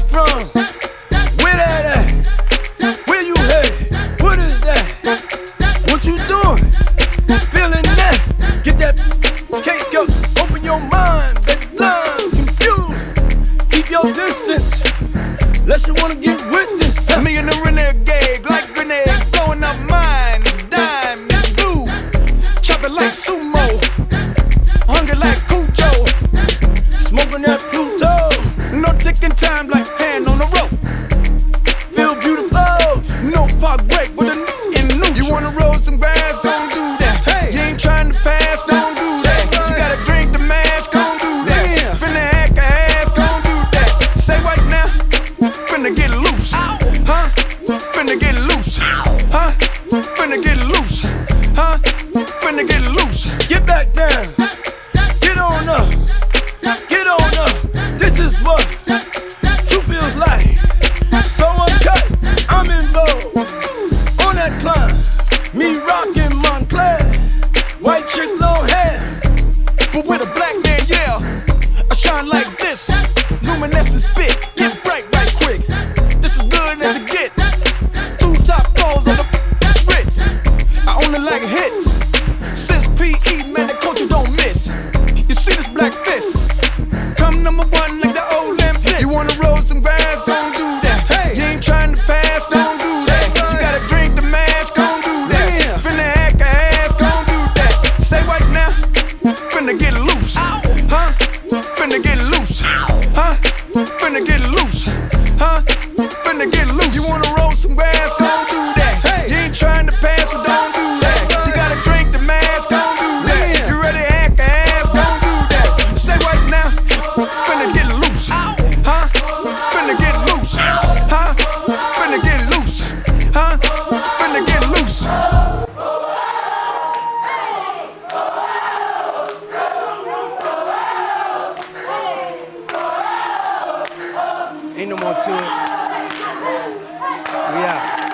from? Where that at? Where you headed? What is that? What you doing? Feeling that? Get that cake up, open your mind, baby, blind, confused. Keep your distance, unless you wanna get with this. Me and the renegade, like grenades, blowing up mine, dime, and blue. Chop it like sumo, hungry like Cujo. Smoking that Pluto, No ticking time like hand on the rope. feel beautiful. No park break with a in neutral. You wanna roll some grass, gon' do that. Hey. You ain't trying to pass, gon' do that. You gotta drink the mash, gon' do that. Yeah. Finna hack a ass, gon' do that. Say what now? Finna get loose, huh? Finna get loose, huh? Finna get loose, huh? Finna get loose. Get back down, get on up, get on up. This is what true feels like. So uncut, I'm in vogue. On that climb, me rockin' Montclair. White chick, long hair. But with a black man, yeah, I shine like this. Luminescent spit, get bright right quick. This is good as it get. Two top floors on the Ritz. I only like hits. Since PE, man, the culture don't miss. You see this black fist? Come number one like the Olympics. You wanna roll some grass, gon' do that. Hey. You ain't trying to pass, gon' do that. You gotta drink the mash, gon' do that. Yeah. Finna hack a ass, gon' do that. Say what now? Finna get loose, huh? Finna get loose, huh? Finna get loose, huh? Finna get loose. You wanna roll some grass, gon' do that. Hey. You ain't trying to pass, but don't do that. You gotta drink the mash, gon' do that. Yeah. You ready to hack a ass, gon' do that. Say what now? Finna get loose, huh? Finna get loose, huh? Finna get loose, huh? Finna get loose. Ain't no more to it. We out.